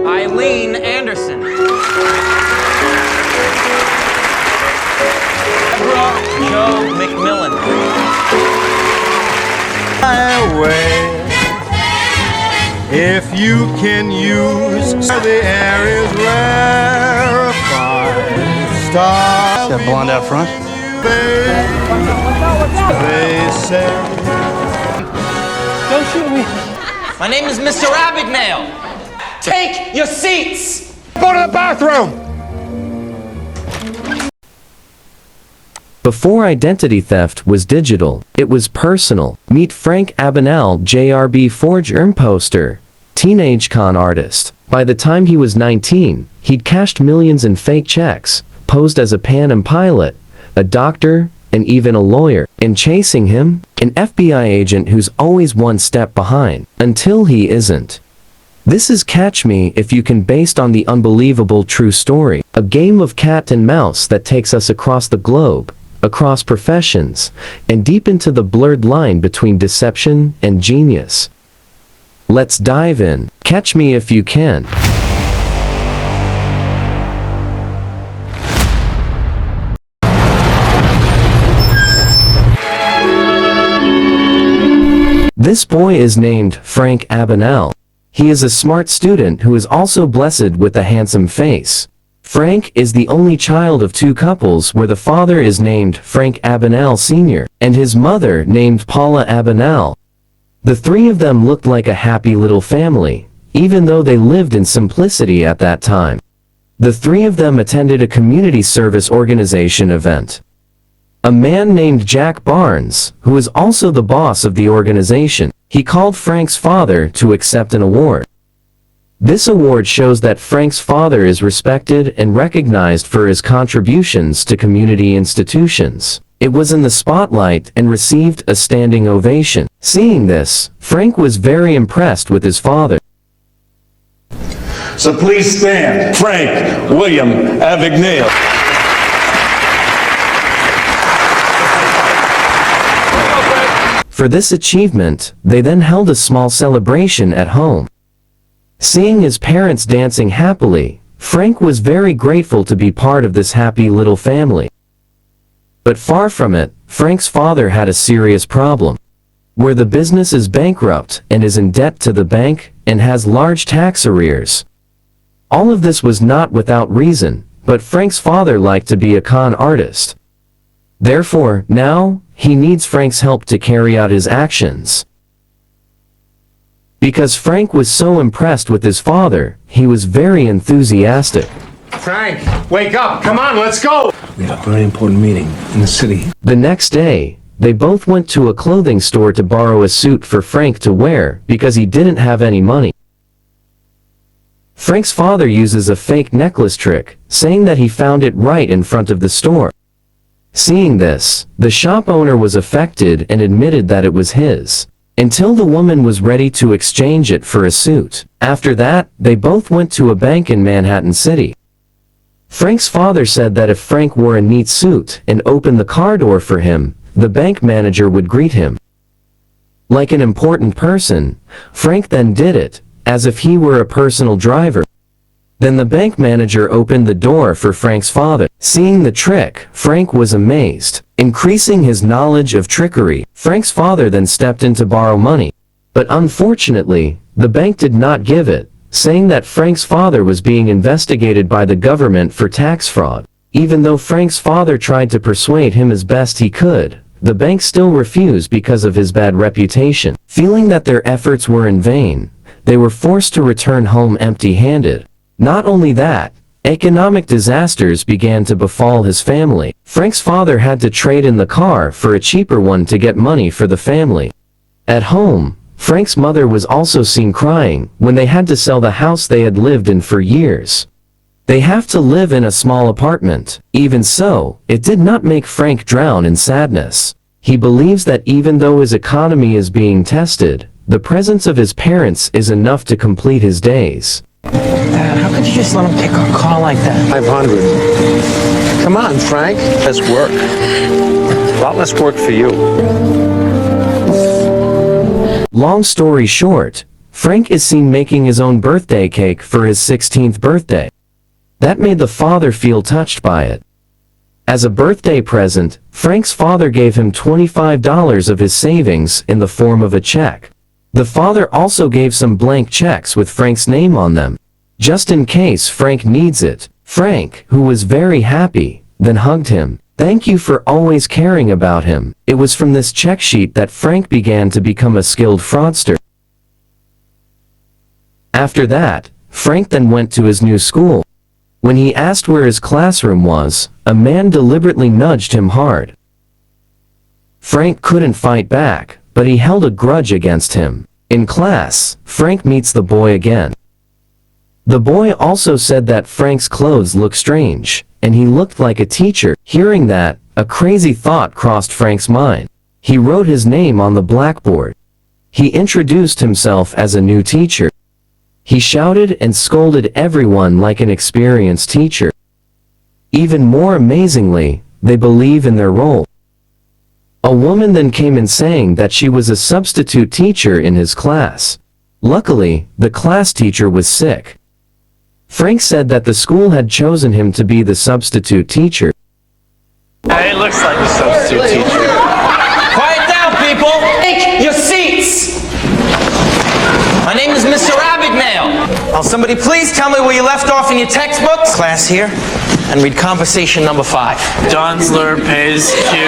Eileen Anderson. Deborah Joe McMillan. Highway. If you can use the air is rarefied. Star. That blonde out front? They say. Don't shoot me. My name is Mr. Abagnale. Take your seats. Go to the bathroom. Before identity theft was digital, it was personal. Meet Frank Abagnale Jr. Forgery imposter, teenage con artist. By the time he was 19, he'd cashed millions in fake checks, posed as a Pan Am pilot, a doctor, and even a lawyer. And chasing him, an FBI agent who's always one step behind, until he isn't. This is Catch Me If You Can, based on the unbelievable true story. A game of cat and mouse that takes us across the globe, across professions, and deep into the blurred line between deception and genius. Let's dive in. Catch Me If You Can. This boy is named Frank Abagnale. He is a smart student who is also blessed with a handsome face. Frank is the only child of two couples where the father is named Frank Abagnale Sr. and his mother named Paula Abagnale. The three of them looked like a happy little family, even though they lived in simplicity at that time. The three of them attended a community service organization event. A man named Jack Barnes, who was also the boss of the organization, he called Frank's father to accept an award. This award shows that Frank's father is respected and recognized for his contributions to community institutions. It was in the spotlight and received a standing ovation. Seeing this, Frank was very impressed with his father. So please stand. Frank William Abagnale. For this achievement, they then held a small celebration at home. Seeing his parents dancing happily, Frank was very grateful to be part of this happy little family. But far from it, Frank's father had a serious problem, where the business is bankrupt and is in debt to the bank and has large tax arrears. All of this was not without reason, but Frank's father liked to be a con artist. Therefore, now, he needs Frank's help to carry out his actions. Because Frank was so impressed with his father, he was very enthusiastic. Frank, wake up. Come on, let's go. We have a very important meeting in the city. The next day, they both went to a clothing store to borrow a suit for Frank to wear because he didn't have any money. Frank's father uses a fake necklace trick, saying that he found it right in front of the store. Seeing this, the shop owner was affected and admitted that it was his, until the woman was ready to exchange it for a suit. After that, they both went to a bank in Manhattan City. Frank's father said that if Frank wore a neat suit and opened the car door for him, the bank manager would greet him like an important person. Frank then did it, as if he were a personal driver. Then the bank manager opened the door for Frank's father. Seeing the trick, Frank was amazed. Increasing his knowledge of trickery, Frank's father then stepped in to borrow money. But unfortunately, the bank did not give it, saying that Frank's father was being investigated by the government for tax fraud. Even though Frank's father tried to persuade him as best he could, the bank still refused because of his bad reputation. Feeling that their efforts were in vain, they were forced to return home empty-handed. Not only that, economic disasters began to befall his family. Frank's father had to trade in the car for a cheaper one to get money for the family. At home, Frank's mother was also seen crying when they had to sell the house they had lived in for years. They have to live in a small apartment. Even so, it did not make Frank drown in sadness. He believes that even though his economy is being tested, the presence of his parents is enough to complete his days. Dad, how could you just let him take our car like that? 500. Come on, Frank. Less work. A lot less work for you. Long story short, Frank is seen making his own birthday cake for his 16th birthday. That made the father feel touched by it. As a birthday present, Frank's father gave him $25 of his savings in the form of a check. The father also gave some blank checks with Frank's name on them, just in case Frank needs it. Frank, who was very happy, then hugged him. Thank you for always caring about him. It was from this check sheet that Frank began to become a skilled fraudster. After that, Frank then went to his new school. When he asked where his classroom was, a man deliberately nudged him hard. Frank couldn't fight back, but he held a grudge against him. In class, Frank meets the boy again. The boy also said that Frank's clothes looked strange, and he looked like a teacher. Hearing that, a crazy thought crossed Frank's mind. He wrote his name on the blackboard. He introduced himself as a new teacher. He shouted and scolded everyone like an experienced teacher. Even more amazingly, they believe in their role. A woman then came in saying that she was a substitute teacher in his class. Luckily, the class teacher was sick. Frank said that the school had chosen him to be the substitute teacher. It looks like a substitute teacher. Quiet down, people! Take your seats! My name is Mr. Abagnale. Will somebody please tell me where you left off in your textbooks? Class here, and read conversation number 5. Donsler pays Q.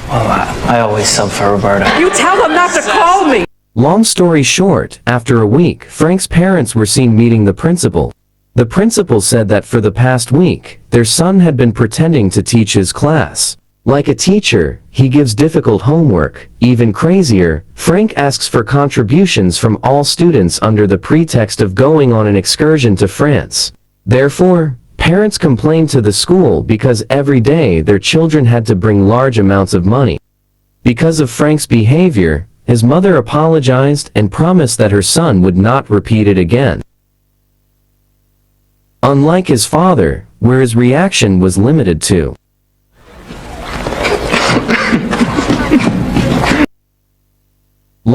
I always sub for Roberta. You tell them not to call me! Long story short, after a week, Frank's parents were seen meeting the principal. The principal said that for the past week, their son had been pretending to teach his class. Like a teacher, he gives difficult homework. Even crazier, Frank asks for contributions from all students under the pretext of going on an excursion to France. Therefore, parents complained to the school because every day their children had to bring large amounts of money. Because of Frank's behavior, his mother apologized and promised that her son would not repeat it again. Unlike his father, where his reaction was limited to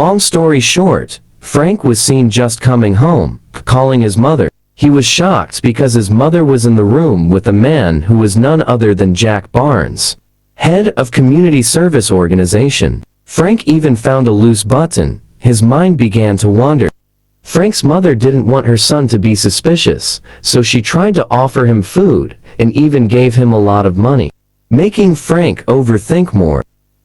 long story short, Frank was seen just coming home, calling his mother. He was shocked because his mother was in the room with a man who was none other than Jack Barnes, head of community service organization. Frank even found a loose button. His mind began to wander. Frank's mother didn't want her son to be suspicious, so she tried to offer him food, and even gave him a lot of money, making Frank overthink more.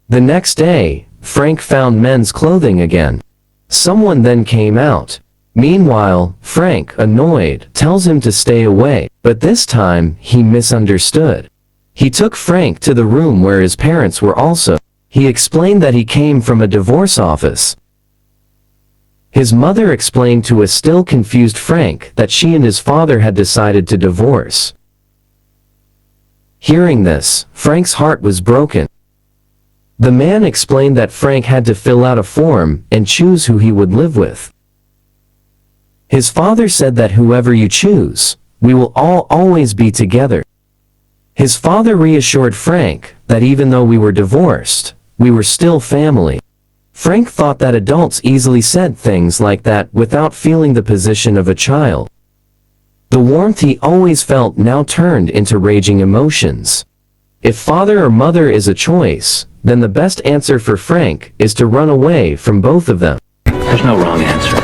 The next day, Frank found men's clothing again. Someone then came out. Meanwhile, Frank, annoyed, tells him to stay away, but this time, he misunderstood. He took Frank to the room where his parents were also. He explained that he came from a divorce office. His mother explained to a still confused Frank that she and his father had decided to divorce. Hearing this, Frank's heart was broken. The man explained that Frank had to fill out a form and choose who he would live with. His father said that whoever you choose, we will all always be together. His father reassured Frank that even though we were divorced, we were still family. Frank thought that adults easily said things like that without feeling the position of a child. The warmth he always felt now turned into raging emotions. If father or mother is a choice, then the best answer for Frank is to run away from both of them. There's no wrong answer.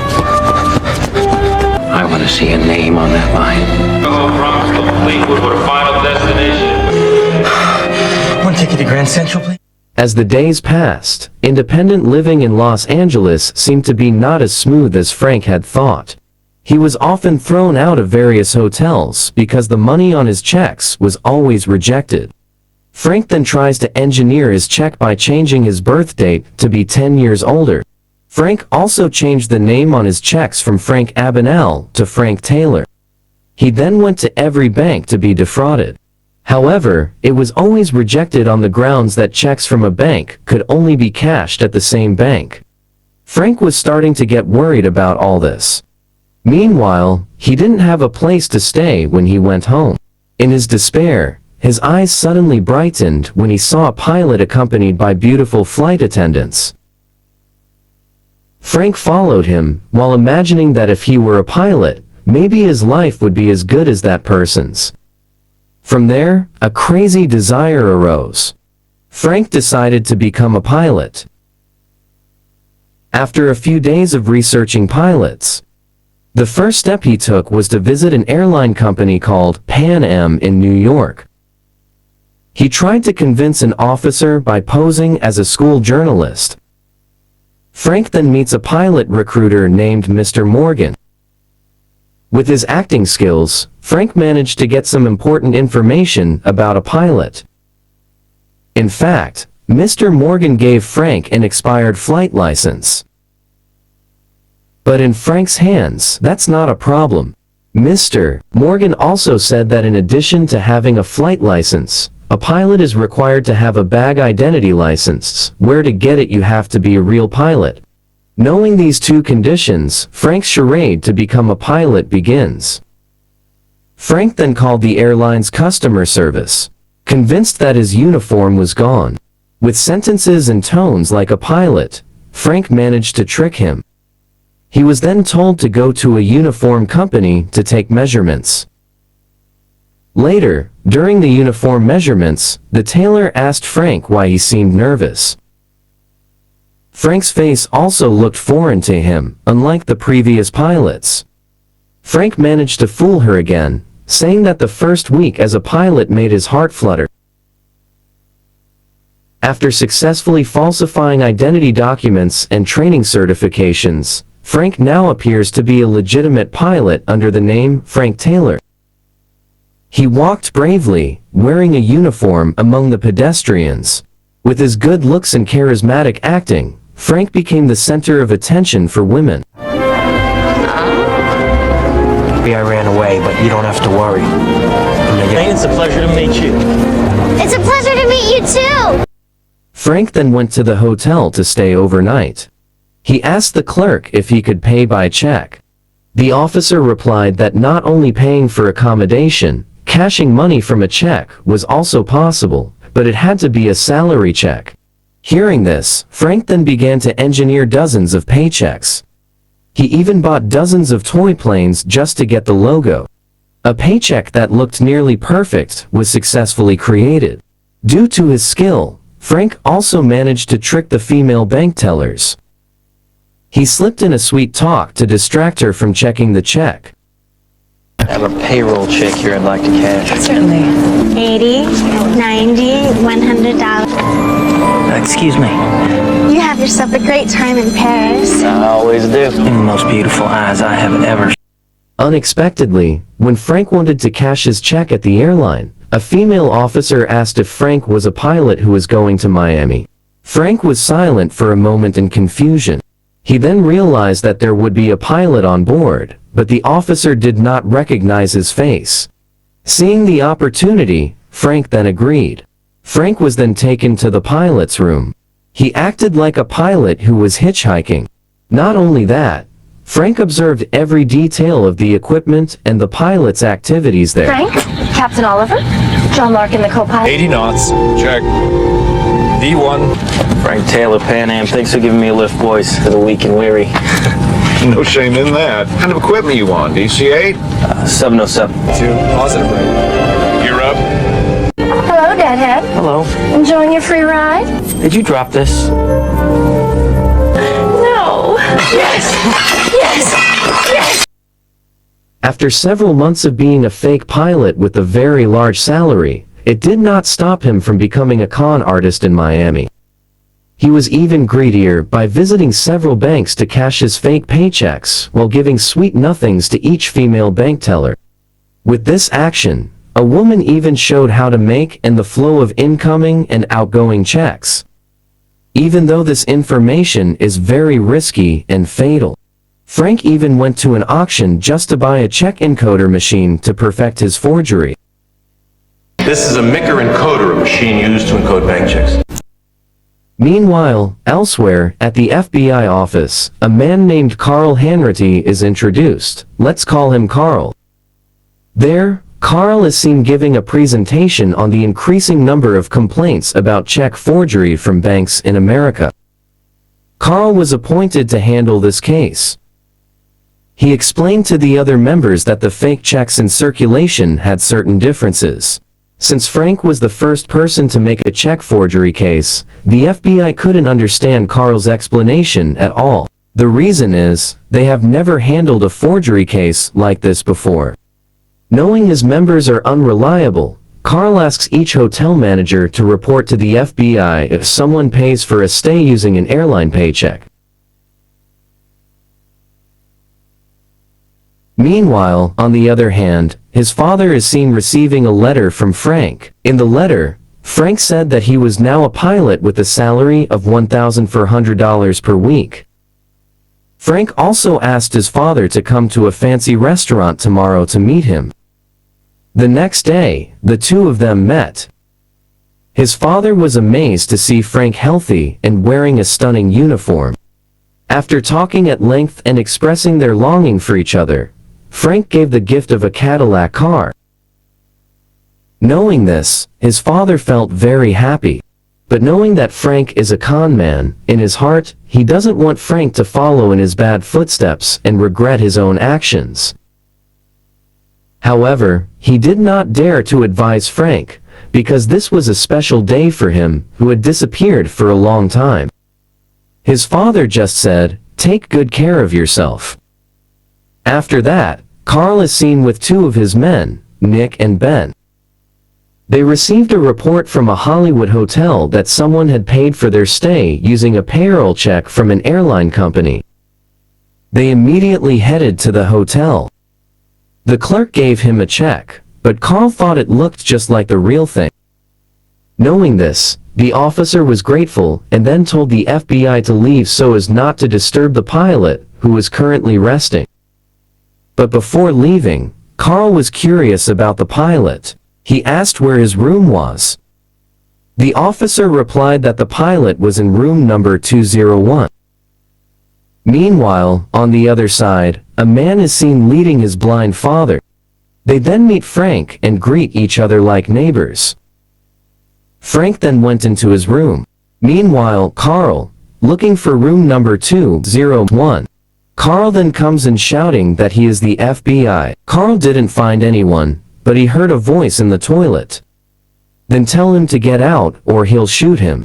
I want to see a name on that line. Promise to Fleetwood with a final destination. One ticket to Grand Central, please. As the days passed, independent living in Los Angeles seemed to be not as smooth as Frank had thought. He was often thrown out of various hotels because the money on his checks was always rejected. Frank then tries to engineer his check by changing his birth date to be 10 years older. Frank also changed the name on his checks from Frank Abagnale to Frank Taylor. He then went to every bank to be defrauded. However, it was always rejected on the grounds that checks from a bank could only be cashed at the same bank. Frank was starting to get worried about all this. Meanwhile, he didn't have a place to stay when he went home. In his despair, his eyes suddenly brightened when he saw a pilot accompanied by beautiful flight attendants. Frank followed him, while imagining that if he were a pilot, maybe his life would be as good as that person's. From there, a crazy desire arose. Frank decided to become a pilot. After a few days of researching pilots, the first step he took was to visit an airline company called Pan Am in New York. He tried to convince an officer by posing as a school journalist. Frank then meets a pilot recruiter named Mr. Morgan. With his acting skills, Frank managed to get some important information about a pilot. In fact, Mr. Morgan gave Frank an expired flight license. But in Frank's hands, that's not a problem. Mr. Morgan also said that in addition to having a flight license, a pilot is required to have a bag identity license. Where to get it? You have to be a real pilot. Knowing these two conditions, Frank's charade to become a pilot begins. Frank then called the airline's customer service, convinced that his uniform was gone. With sentences and tones like a pilot, Frank managed to trick him. He was then told to go to a uniform company to take measurements. Later, during the uniform measurements, the tailor asked Frank why he seemed nervous. Frank's face also looked foreign to him, unlike the previous pilots. Frank managed to fool her again, saying that the first week as a pilot made his heart flutter. After successfully falsifying identity documents and training certifications, Frank now appears to be a legitimate pilot under the name Frank Taylor. He walked bravely, wearing a uniform among the pedestrians. With his good looks and charismatic acting, Frank became the center of attention for women. I ran away, but you don't have to worry. It's a pleasure to meet you. It's a pleasure to meet you too! Frank then went to the hotel to stay overnight. He asked the clerk if he could pay by check. The officer replied that not only paying for accommodation, cashing money from a check was also possible, but it had to be a salary check. Hearing this, Frank then began to engineer dozens of paychecks. He even bought dozens of toy planes just to get the logo. A paycheck that looked nearly perfect was successfully created. Due to his skill, Frank also managed to trick the female bank tellers. He slipped in a sweet talk to distract her from checking the check. I have a payroll check here I'd like to cash. Certainly. $80, $90, $100. Excuse me. You have yourself a great time in Paris. I always do. The most beautiful eyes I have ever seen. Unexpectedly, when Frank wanted to cash his check at the airline, a female officer asked if Frank was a pilot who was going to Miami. Frank was silent for a moment in confusion. He then realized that there would be a pilot on board, but the officer did not recognize his face. Seeing the opportunity, Frank then agreed. Frank was then taken to the pilot's room. He acted like a pilot who was hitchhiking. Not only that, Frank observed every detail of the equipment and the pilot's activities there. Frank? Captain Oliver? John Larkin, the co-pilot? 80 knots. Check. D1. Frank Taylor, Pan Am. Thanks for giving me a lift, boys, for the weak and weary. No shame in that. What kind of equipment you on? DC-8? 707. Positive rate. You're up. Hello, Deadhead. Hello. Enjoying your free ride? Did you drop this? No. Yes! Yes! Yes! After several months of being a fake pilot with a very large salary, it did not stop him from becoming a con artist in Miami. He was even greedier by visiting several banks to cash his fake paychecks while giving sweet nothings to each female bank teller. With this action, a woman even showed how to make and the flow of incoming and outgoing checks. Even though this information is very risky and fatal, Frank even went to an auction just to buy a check encoder machine to perfect his forgery. This is a Micker encoder, a machine used to encode bank checks. Meanwhile, elsewhere, at the FBI office, a man named Carl Hanratty is introduced. Let's call him Carl. There, Carl is seen giving a presentation on the increasing number of complaints about check forgery from banks in America. Carl was appointed to handle this case. He explained to the other members that the fake checks in circulation had certain differences. Since Frank was the first person to make a check forgery case, the FBI couldn't understand Carl's explanation at all. The reason is, they have never handled a forgery case like this before. Knowing his members are unreliable, Carl asks each hotel manager to report to the FBI if someone pays for a stay using an airline paycheck. Meanwhile, on the other hand, his father is seen receiving a letter from Frank. In the letter, Frank said that he was now a pilot with a salary of $1,400 per week. Frank also asked his father to come to a fancy restaurant tomorrow to meet him. The next day, the two of them met. His father was amazed to see Frank healthy and wearing a stunning uniform. After talking at length and expressing their longing for each other, Frank gave the gift of a Cadillac car. Knowing this, his father felt very happy. But knowing that Frank is a con man, in his heart, he doesn't want Frank to follow in his bad footsteps and regret his own actions. However, he did not dare to advise Frank, because this was a special day for him, who had disappeared for a long time. His father just said, "Take good care of yourself." After that, Carl is seen with two of his men, Nick and Ben. They received a report from a Hollywood hotel that someone had paid for their stay using a payroll check from an airline company. They immediately headed to the hotel. The clerk gave him a check, but Carl thought it looked just like the real thing. Knowing this, the officer was grateful and then told the FBI to leave so as not to disturb the pilot, who was currently resting. But before leaving, Carl was curious about the pilot. He asked where his room was. The officer replied that the pilot was in room number 201. Meanwhile, on the other side, a man is seen leading his blind father. They then meet Frank and greet each other like neighbors. Frank then went into his room. Meanwhile, Carl, looking for room number 201. Carl then comes in shouting that he is the FBI. Carl didn't find anyone, but he heard a voice in the toilet. Then tell him to get out or he'll shoot him.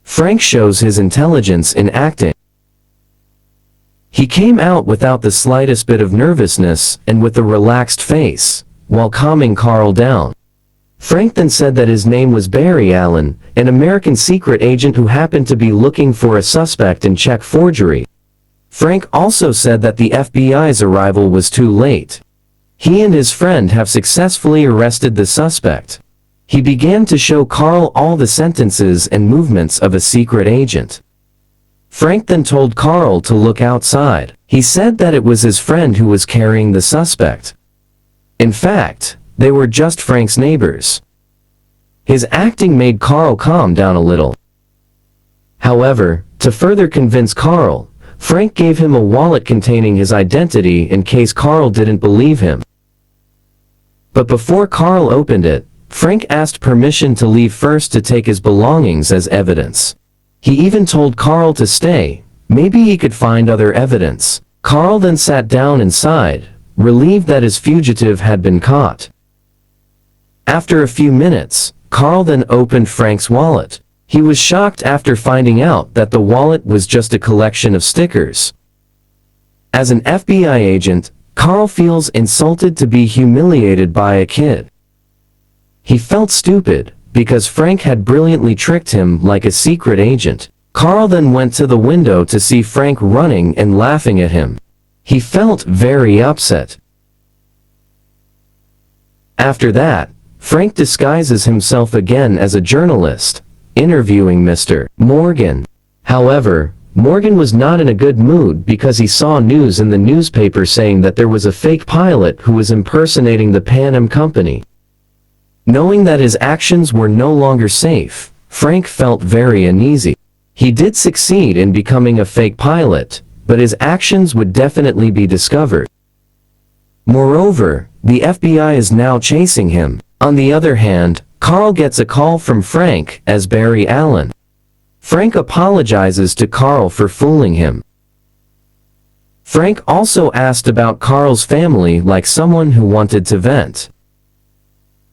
Frank shows his intelligence in acting. He came out without the slightest bit of nervousness and with a relaxed face, while calming Carl down. Frank then said that his name was Barry Allen, an American secret agent who happened to be looking for a suspect in check forgery. Frank also said that the FBI's arrival was too late. He and his friend have successfully arrested the suspect. He began to show Carl all the sentences and movements of a secret agent. Frank then told Carl to look outside. He said that it was his friend who was carrying the suspect. In fact, they were just Frank's neighbors. His acting made Carl calm down a little. However, to further convince Carl, Frank gave him a wallet containing his identity in case Carl didn't believe him. But before Carl opened it, Frank asked permission to leave first to take his belongings as evidence. He even told Carl to stay, maybe he could find other evidence. Carl then sat down inside, relieved that his fugitive had been caught. After a few minutes, Carl then opened Frank's wallet. He was shocked after finding out that the wallet was just a collection of stickers. As an FBI agent, Carl feels insulted to be humiliated by a kid. He felt stupid, because Frank had brilliantly tricked him like a secret agent. Carl then went to the window to see Frank running and laughing at him. He felt very upset. After that, Frank disguises himself again as a journalist, interviewing Mr. Morgan. However, Morgan was not in a good mood because he saw news in the newspaper saying that there was a fake pilot who was impersonating the Pan Am company. Knowing that his actions were no longer safe, Frank felt very uneasy. He did succeed in becoming a fake pilot, but his actions would definitely be discovered. Moreover, the FBI is now chasing him. On the other hand, Carl gets a call from Frank as Barry Allen. Frank apologizes to Carl for fooling him. Frank also asked about Carl's family like someone who wanted to vent.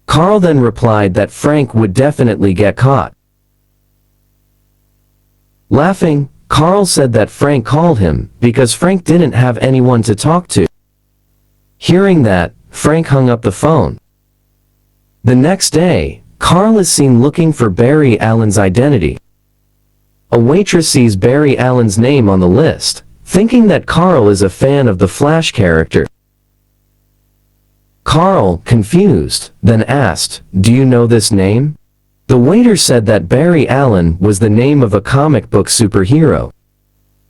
Carl then replied that Frank would definitely get caught. Laughing, Carl said that Frank called him because Frank didn't have anyone to talk to. Hearing that, Frank hung up the phone. The next day, Carl is seen looking for Barry Allen's identity. A waitress sees Barry Allen's name on the list, thinking that Carl is a fan of the Flash character. Carl, confused, then asked, "Do you know this name?" The waiter said that Barry Allen was the name of a comic book superhero.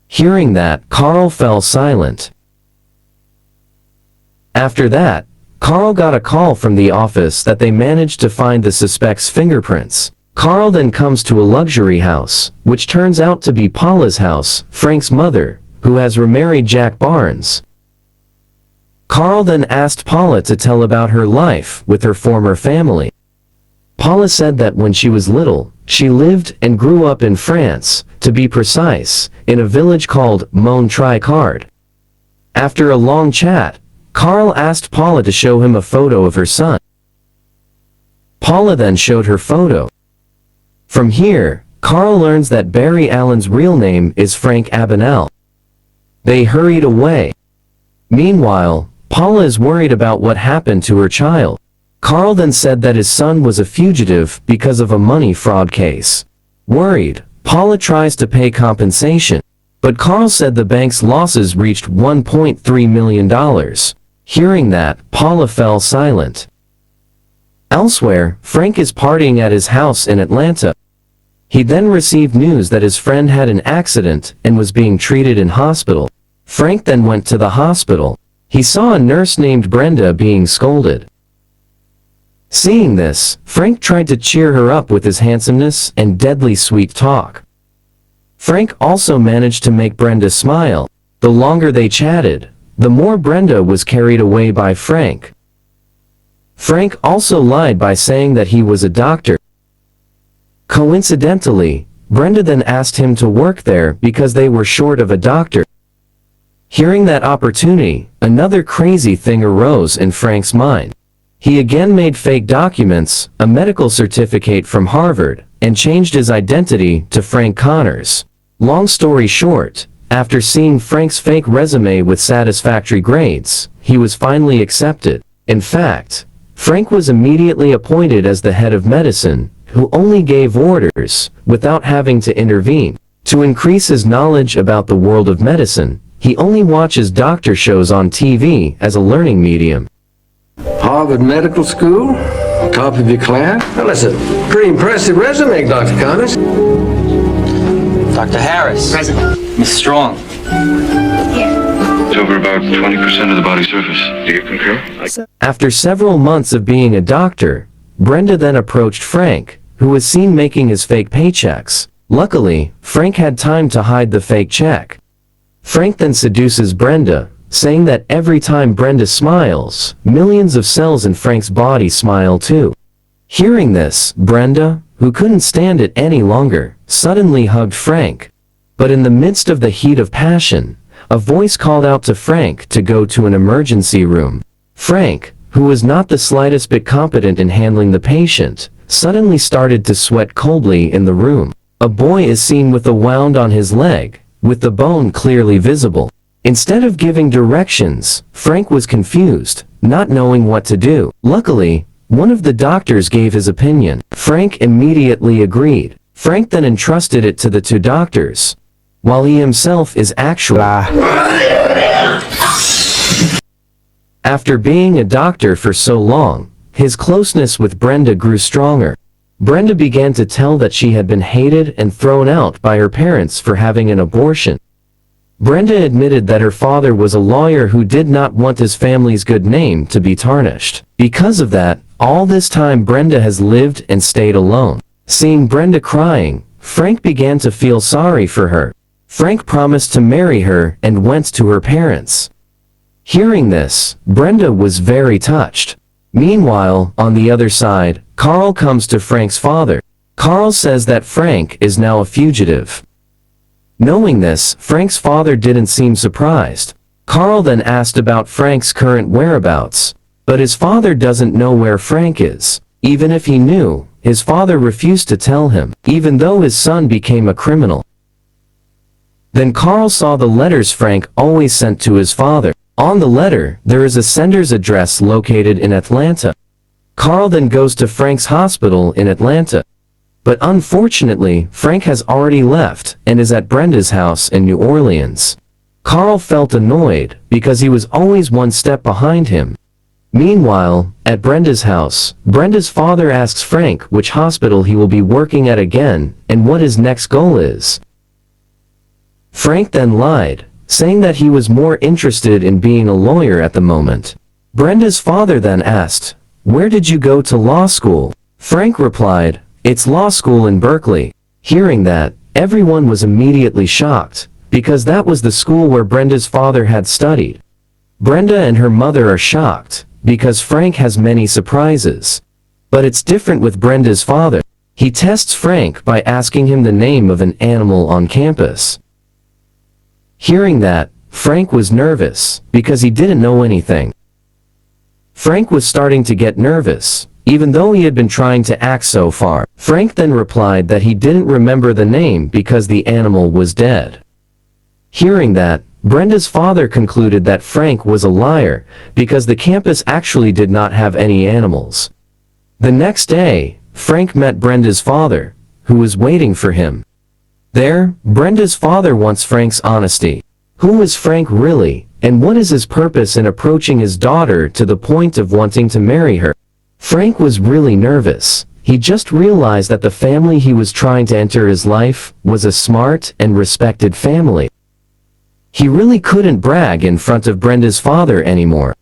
Hearing that, Carl fell silent. After that, Carl got a call from the office that they managed to find the suspect's fingerprints. Carl then comes to a luxury house, which turns out to be Paula's house, Frank's mother, who has remarried Jack Barnes. Carl then asked Paula to tell about her life with her former family. Paula said that when she was little, she lived and grew up in France, to be precise, in a village called Montricard. After a long chat, Carl asked Paula to show him a photo of her son. Paula then showed her photo. From here, Carl learns that Barry Allen's real name is Frank Abagnale. They hurried away. Meanwhile, Paula is worried about what happened to her child. Carl then said that his son was a fugitive because of a money fraud case. Worried, Paula tries to pay compensation, but Carl said the bank's losses reached $1.3 million. Hearing that, Paula fell silent. Elsewhere, Frank is partying at his house in Atlanta. He then received news that his friend had an accident and was being treated in hospital. Frank then went to the hospital. He saw a nurse named Brenda being scolded. Seeing this, Frank tried to cheer her up with his handsomeness and deadly sweet talk. Frank also managed to make Brenda smile. The longer they chatted, the more Brenda was carried away by Frank. Frank also lied by saying that he was a doctor. Coincidentally, Brenda then asked him to work there because they were short of a doctor. Hearing that opportunity, another crazy thing arose in Frank's mind. He again made fake documents, a medical certificate from Harvard, and changed his identity to Frank Connors. Long story short, after seeing Frank's fake resume with satisfactory grades, he was finally accepted. In fact, Frank was immediately appointed as the head of medicine, who only gave orders, without having to intervene. To increase his knowledge about the world of medicine, he only watches doctor shows on TV as a learning medium. Harvard Medical School? Top of your class? Well, that's a pretty impressive resume, Dr. Connors. Dr. Harris. Present. Miss Strong. It's over about 20% of the body surface. Do you concur? After several months of being a doctor, Brenda then approached Frank, who was seen making his fake paychecks. Luckily, Frank had time to hide the fake check. Frank then seduces Brenda, saying that every time Brenda smiles, millions of cells in Frank's body smile too. Hearing this, Brenda, who couldn't stand it any longer, suddenly hugged Frank. But in the midst of the heat of passion, a voice called out to Frank to go to an emergency room. Frank, who was not the slightest bit competent in handling the patient, suddenly started to sweat coldly in the room. A boy is seen with a wound on his leg, with the bone clearly visible. Instead of giving directions, Frank was confused, not knowing what to do. Luckily, one of the doctors gave his opinion. Frank immediately agreed. Frank then entrusted it to the two doctors, while he himself is actually... After being a doctor for so long, his closeness with Brenda grew stronger. Brenda began to tell that she had been hated and thrown out by her parents for having an abortion. Brenda admitted that her father was a lawyer who did not want his family's good name to be tarnished. Because of that, all this time Brenda has lived and stayed alone. Seeing Brenda crying, Frank began to feel sorry for her. Frank promised to marry her and went to her parents. Hearing this, Brenda was very touched. Meanwhile, on the other side, Carl comes to Frank's father. Carl says that Frank is now a fugitive. Knowing this, Frank's father didn't seem surprised. Carl then asked about Frank's current whereabouts, but his father doesn't know where Frank is. Even if he knew, his father refused to tell him, even though his son became a criminal. Then Carl saw the letters Frank always sent to his father. On the letter, there is a sender's address located in Atlanta. Carl then goes to Frank's hospital in Atlanta. But unfortunately, Frank has already left and is at Brenda's house in New Orleans. Carl felt annoyed because he was always one step behind him. Meanwhile, at Brenda's house, Brenda's father asks Frank which hospital he will be working at again and what his next goal is. Frank then lied, saying that he was more interested in being a lawyer at the moment. Brenda's father then asked, "Where did you go to law school?" Frank replied, "It's law school in Berkeley." Hearing that, everyone was immediately shocked, because that was the school where Brenda's father had studied. Brenda and her mother are shocked, because Frank has many surprises. But it's different with Brenda's father. He tests Frank by asking him the name of an animal on campus. Hearing that, Frank was nervous, because he didn't know anything. Frank was starting to get nervous, even though he had been trying to act so far. Frank then replied that he didn't remember the name because the animal was dead. Hearing that, Brenda's father concluded that Frank was a liar, because the campus actually did not have any animals. The next day, Frank met Brenda's father, who was waiting for him. There, Brenda's father wants Frank's honesty. Who is Frank really, and what is his purpose in approaching his daughter to the point of wanting to marry her? Frank was really nervous. He just realized that the family he was trying to enter his life was a smart and respected family. He really couldn't brag in front of Brenda's father anymore.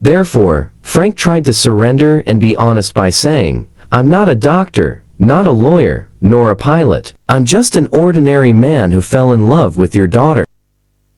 Therefore, Frank tried to surrender and be honest by saying, "I'm not a doctor, not a lawyer, nor a pilot. I'm just an ordinary man who fell in love with your daughter."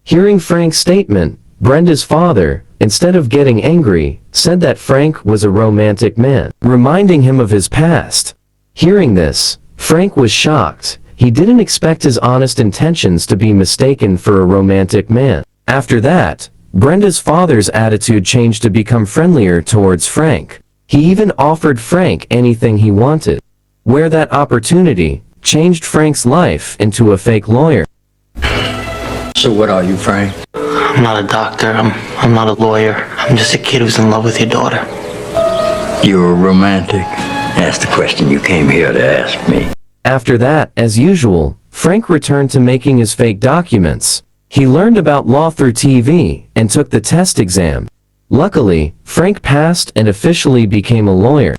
Hearing Frank's statement, Brenda's father, instead of getting angry, said that Frank was a romantic man, reminding him of his past. Hearing this, Frank was shocked. He didn't expect his honest intentions to be mistaken for a romantic man. After that, Brenda's father's attitude changed to become friendlier towards Frank. He even offered Frank anything he wanted. Where that opportunity changed Frank's life into a fake lawyer. So what are you, Frank? I'm not a doctor. I'm not a lawyer. I'm just a kid who's in love with your daughter. You're a romantic. That's the question you came here to ask me. After that, as usual, Frank returned to making his fake documents. He learned about law through TV and took the test exam. Luckily, Frank passed and officially became a lawyer.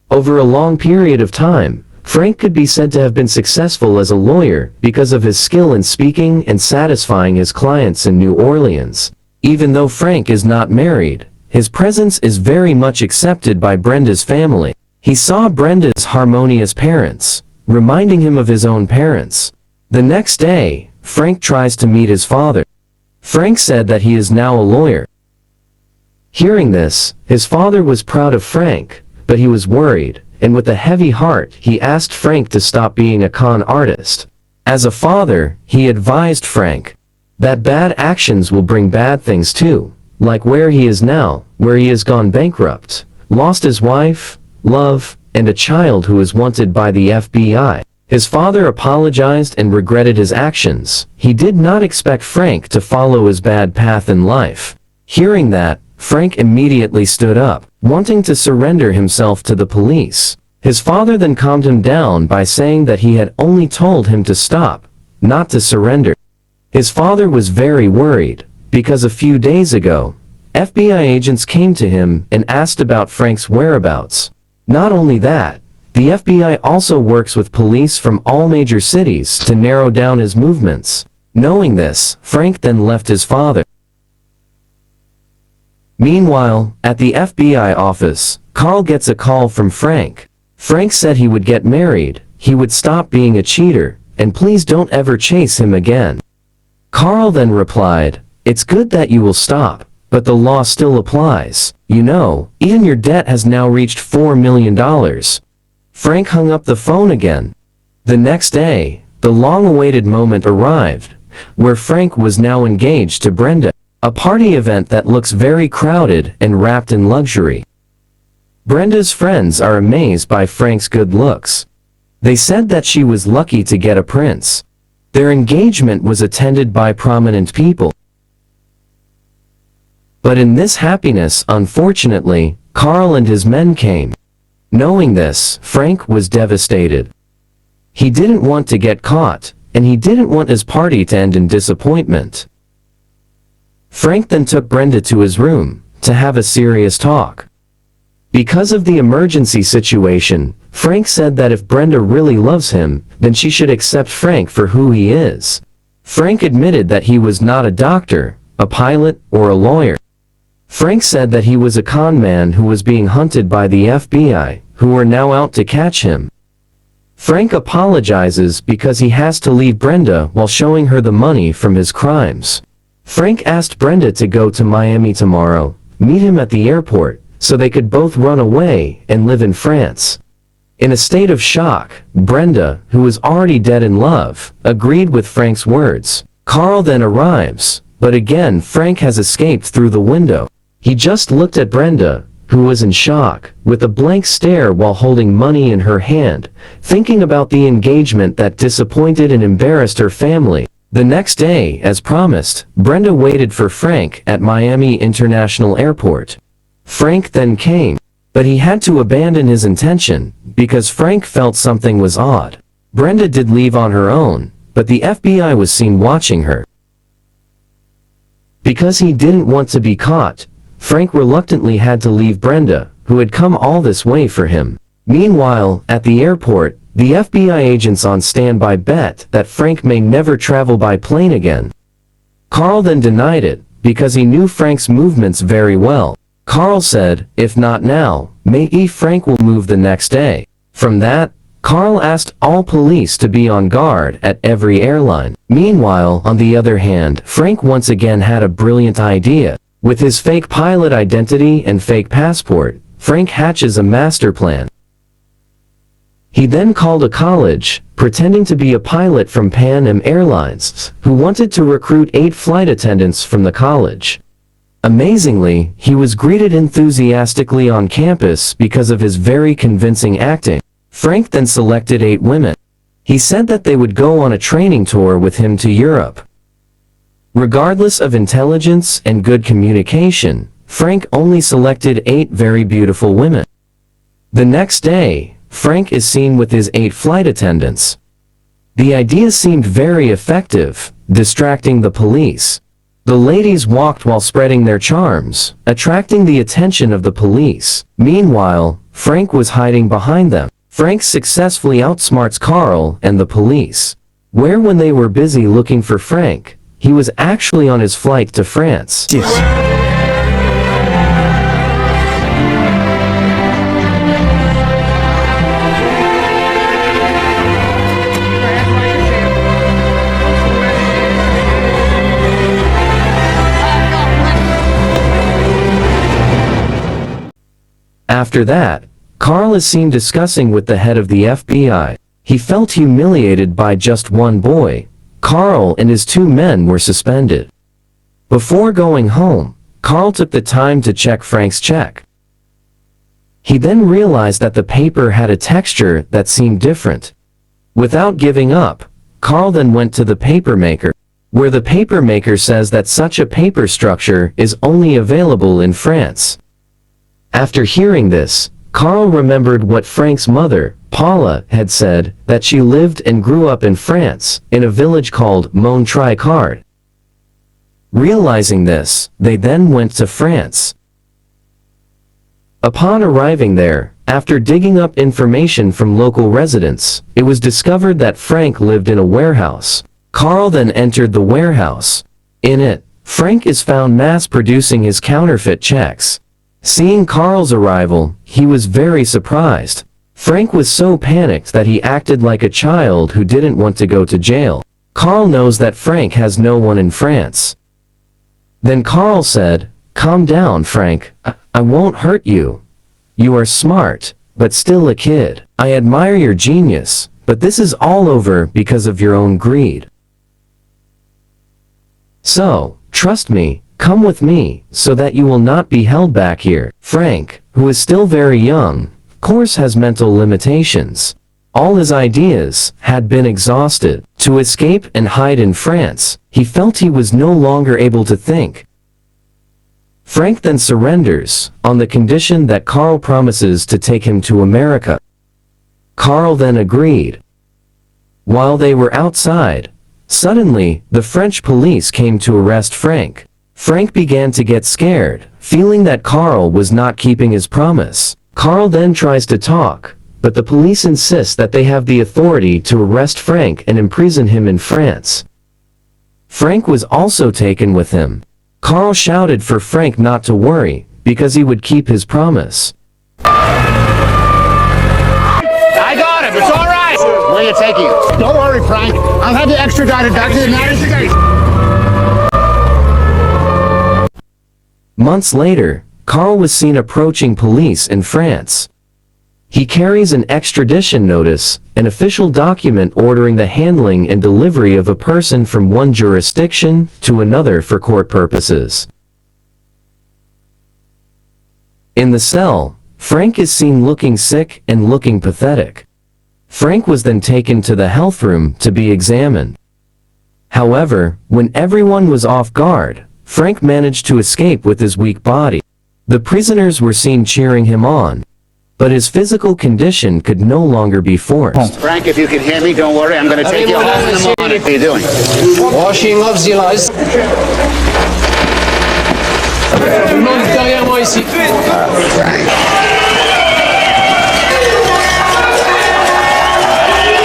Over a long period of time, Frank could be said to have been successful as a lawyer because of his skill in speaking and satisfying his clients in New Orleans. Even though Frank is not married, his presence is very much accepted by Brenda's family. He saw Brenda's harmonious parents, reminding him of his own parents. The next day, Frank tries to meet his father. Frank said that he is now a lawyer. Hearing this, his father was proud of Frank, but he was worried, and with a heavy heart he asked Frank to stop being a con artist. As a father, he advised Frank that bad actions will bring bad things too, like where he is now, where he has gone bankrupt, lost his wife, love, and a child who is wanted by the FBI. His father apologized and regretted his actions. He did not expect Frank to follow his bad path in life. Hearing that, Frank immediately stood up, wanting to surrender himself to the police. His father then calmed him down by saying that he had only told him to stop, not to surrender. His father was very worried, because a few days ago, FBI agents came to him and asked about Frank's whereabouts. Not only that, the FBI also works with police from all major cities to narrow down his movements. Knowing this, Frank then left his father. Meanwhile, at the FBI office, Carl gets a call from Frank. Frank said he would get married, he would stop being a cheater, and please don't ever chase him again. Carl then replied, "It's good that you will stop, but the law still applies. You know, even your debt has now reached $4 million. Frank hung up the phone again. The next day, the long-awaited moment arrived, where Frank was now engaged to Brenda, a party event that looks very crowded and wrapped in luxury. Brenda's friends are amazed by Frank's good looks. They said that she was lucky to get a prince. Their engagement was attended by prominent people. But in this happiness, unfortunately, Carl and his men came. Knowing this, Frank was devastated. He didn't want to get caught, and he didn't want his party to end in disappointment. Frank then took Brenda to his room, to have a serious talk. Because of the emergency situation, Frank said that if Brenda really loves him, then she should accept Frank for who he is. Frank admitted that he was not a doctor, a pilot, or a lawyer. Frank said that he was a con man who was being hunted by the FBI, who were now out to catch him. Frank apologizes because he has to leave Brenda while showing her the money from his crimes. Frank asked Brenda to go to Miami tomorrow, meet him at the airport, so they could both run away and live in France. In a state of shock, Brenda, who was already dead in love, agreed with Frank's words. Carl then arrives, but again Frank has escaped through the window. He just looked at Brenda, who was in shock, with a blank stare while holding money in her hand, thinking about the engagement that disappointed and embarrassed her family. The next day, as promised, Brenda waited for Frank at Miami International Airport. Frank then came, but he had to abandon his intention, because Frank felt something was odd. Brenda did leave on her own, but the FBI was seen watching her. Because he didn't want to be caught, Frank reluctantly had to leave Brenda, who had come all this way for him. Meanwhile, at the airport, the FBI agents on standby bet that Frank may never travel by plane again. Carl then denied it, because he knew Frank's movements very well. Carl said, if not now, maybe Frank will move the next day. From that, Carl asked all police to be on guard at every airline. Meanwhile, on the other hand, Frank once again had a brilliant idea. With his fake pilot identity and fake passport, Frank hatches a master plan. He then called a college, pretending to be a pilot from Pan Am Airlines, who wanted to recruit 8 flight attendants from the college. Amazingly, he was greeted enthusiastically on campus because of his very convincing acting. Frank then selected 8 women. He said that they would go on a training tour with him to Europe. Regardless of intelligence and good communication, Frank only selected 8 very beautiful women. The next day, Frank is seen with his 8 flight attendants. The idea seemed very effective, distracting the police. The ladies walked while spreading their charms, attracting the attention of the police. Meanwhile, Frank was hiding behind them. Frank successfully outsmarts Carl and the police. Where when they were busy looking for Frank, he was actually on his flight to France. After that, Carl is seen discussing with the head of the FBI. He felt humiliated by just one boy. Carl and his 2 men were suspended. Before going home, Carl took the time to check Frank's check. He then realized that the paper had a texture that seemed different. Without giving up, Carl then went to the papermaker, where the papermaker says that such a paper structure is only available in France. After hearing this, Carl remembered what Frank's mother, Paula, had said, that she lived and grew up in France, in a village called Montricard. Realizing this, they then went to France. Upon arriving there, after digging up information from local residents, it was discovered that Frank lived in a warehouse. Carl then entered the warehouse. In it, Frank is found mass-producing his counterfeit checks. Seeing Carl's arrival, he was very surprised. Frank was so panicked that he acted like a child who didn't want to go to jail. Carl knows that Frank has no one in France. Then Carl said, "Calm down, Frank. I won't hurt you. You are smart, but still a kid. I admire your genius, but this is all over because of your own greed. So, trust me, come with me, so that you will not be held back here. Frank, who is still very young, of course has mental limitations. All his ideas had been exhausted. To escape and hide in France, he felt he was no longer able to think. Frank then surrenders, on the condition that Carl promises to take him to America. Carl then agreed. While they were outside, suddenly, the French police came to arrest Frank. Frank began to get scared, feeling that Carl was not keeping his promise. Carl then tries to talk, but the police insist that they have the authority to arrest Frank and imprison him in France. Frank was also taken with him. Carl shouted for Frank not to worry, because he would keep his promise. I got him, it's all right! Where are you taking him? Don't worry, Frank. I'll have you extradited back to the United States. Months later, Carl was seen approaching police in France. He carries an extradition notice, an official document ordering the handling and delivery of a person from one jurisdiction to another for court purposes. In the cell, Frank is seen looking sick and looking pathetic. Frank was then taken to the health room to be examined. However, when everyone was off guard, Frank managed to escape with his weak body. The prisoners were seen cheering him on, but his physical condition could no longer be forced. Frank, if you can hear me, don't worry. I'm going to take you home in the morning. How are you doing? Washing of the lies.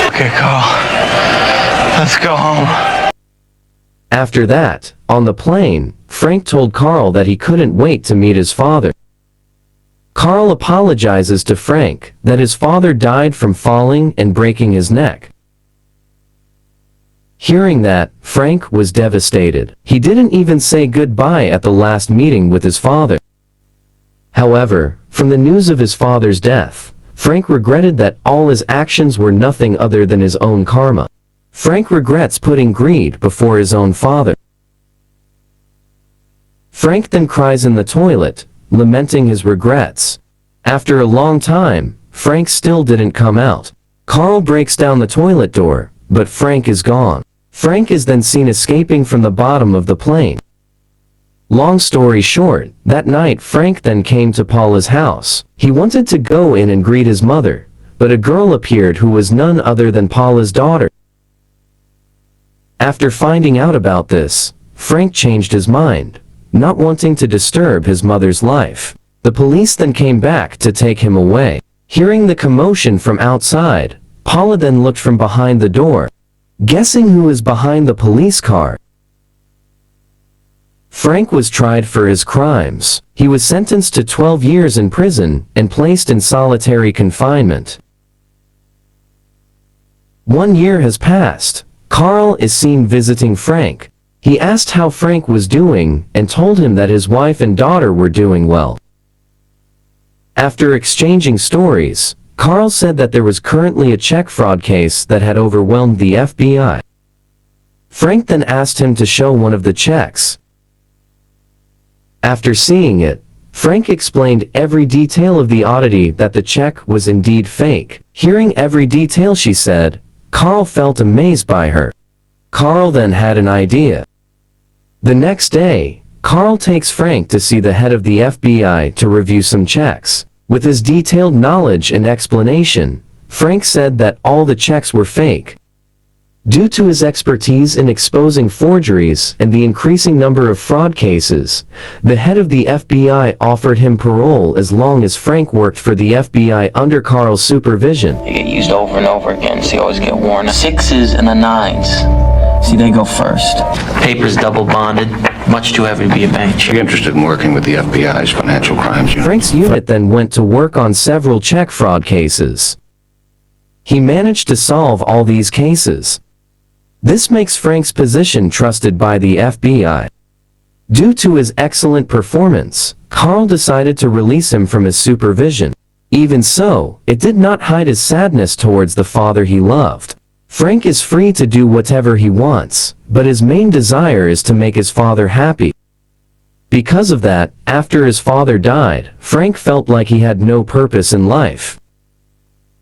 Okay, Carl. Let's go home. After that, on the plane, Frank told Carl that he couldn't wait to meet his father. Carl apologizes to Frank that his father died from falling and breaking his neck. Hearing that, Frank was devastated. He didn't even say goodbye at the last meeting with his father. However, from the news of his father's death, Frank regretted that all his actions were nothing other than his own karma. Frank regrets putting greed before his own father. Frank then cries in the toilet, lamenting his regrets. After a long time, Frank still didn't come out. Carl breaks down the toilet door, but Frank is gone. Frank is then seen escaping from the bottom of the plane. Long story short, that night Frank then came to Paula's house. He wanted to go in and greet his mother, but a girl appeared who was none other than Paula's daughter. After finding out about this, Frank changed his mind, not wanting to disturb his mother's life. The police then came back to take him away. Hearing the commotion from outside, Paula then looked from behind the door, guessing who was behind the police car. Frank was tried for his crimes. He was sentenced to 12 years in prison and placed in solitary confinement. 1 year has passed. Carl is seen visiting Frank. He asked how Frank was doing and told him that his wife and daughter were doing well. After exchanging stories, Carl said that there was currently a check fraud case that had overwhelmed the FBI. Frank then asked him to show one of the checks. After seeing it, Frank explained every detail of the oddity that the check was indeed fake. Hearing every detail she said, Carl felt amazed by her. Carl then had an idea. The next day, Carl takes Frank to see the head of the FBI to review some checks. With his detailed knowledge and explanation, Frank said that all the checks were fake. Due to his expertise in exposing forgeries and the increasing number of fraud cases, the head of the FBI offered him parole as long as Frank worked for the FBI under Carl's supervision. They get used over and over again, so you always get worn. 6s and a 9s. See, they go first. Paper's double bonded, much too heavy to be a bank. You're interested in working with the FBI's financial crimes unit. Frank's unit then went to work on several check fraud cases. He managed to solve all these cases. This makes Frank's position trusted by the FBI. Due to his excellent performance, Carl decided to release him from his supervision. Even so, it did not hide his sadness towards the father he loved. Frank is free to do whatever he wants, but his main desire is to make his father happy. Because of that, after his father died, Frank felt like he had no purpose in life.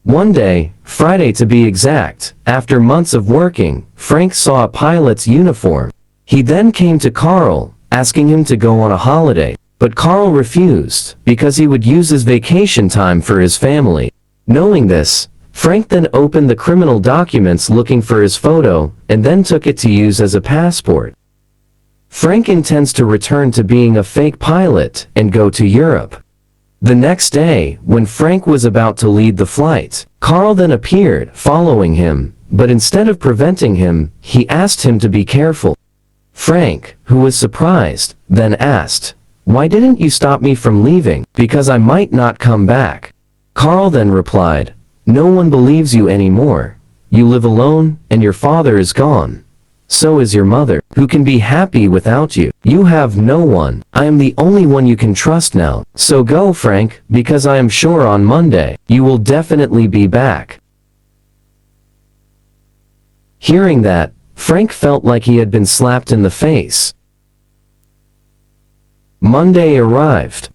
One day, Friday to be exact, after months of working, Frank saw a pilot's uniform. He then came to Carl, asking him to go on a holiday, but Carl refused, because he would use his vacation time for his family. Knowing this, Frank then opened the criminal documents looking for his photo, and then took it to use as a passport. Frank intends to return to being a fake pilot, and go to Europe. The next day, when Frank was about to lead the flight, Carl then appeared, following him, but instead of preventing him, he asked him to be careful. Frank, who was surprised, then asked, "Why didn't you stop me from leaving? Because I might not come back." Carl then replied, "No one believes you anymore. You live alone, and your father is gone. So is your mother, who can be happy without you. You have no one. I am the only one you can trust now. So go, Frank, because I am sure on Monday, you will definitely be back." Hearing that, Frank felt like he had been slapped in the face. Monday arrived.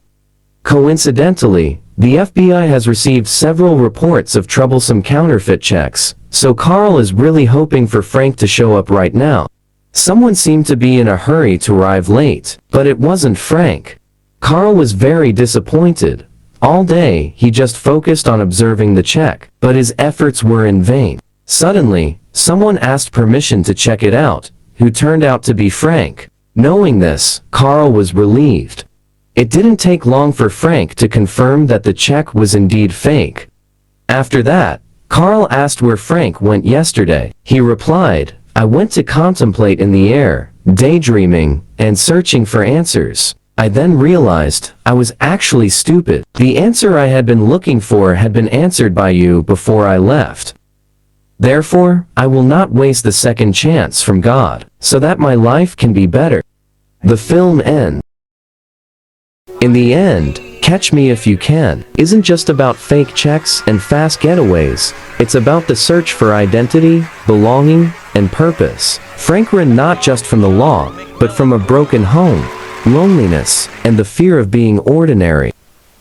Coincidentally, the FBI has received several reports of troublesome counterfeit checks, so Carl is really hoping for Frank to show up right now. Someone seemed to be in a hurry to arrive late, but it wasn't Frank. Carl was very disappointed. All day, he just focused on observing the check, but his efforts were in vain. Suddenly, someone asked permission to check it out, who turned out to be Frank. Knowing this, Carl was relieved. It didn't take long for Frank to confirm that the check was indeed fake. After that, Carl asked where Frank went yesterday. He replied, "I went to contemplate in the air, daydreaming, and searching for answers. I then realized I was actually stupid. The answer I had been looking for had been answered by you before I left. Therefore, I will not waste the second chance from God, so that my life can be better." The film ends. In the end, Catch Me If You Can isn't just about fake checks and fast getaways. It's about the search for identity, belonging, and purpose. Frank ran not just from the law, but from a broken home, loneliness, and the fear of being ordinary.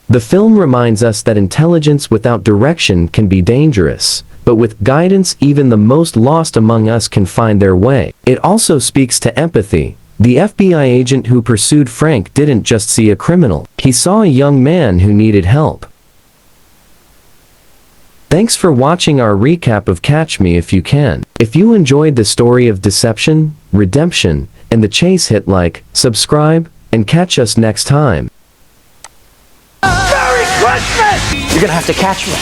The film reminds us that intelligence without direction can be dangerous, but with guidance even the most lost among us can find their way. It also speaks to empathy. The FBI agent who pursued Frank didn't just see a criminal. He saw a young man who needed help. Thanks for watching our recap of Catch Me If You Can. If you enjoyed the story of deception, redemption, and the chase, hit like, subscribe, and catch us next time. Merry Christmas! You're gonna have to catch me.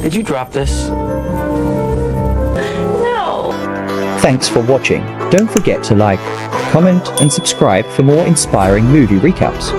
Did you drop this? No. Thanks for watching. Don't forget to like, comment, and subscribe for more inspiring movie recaps.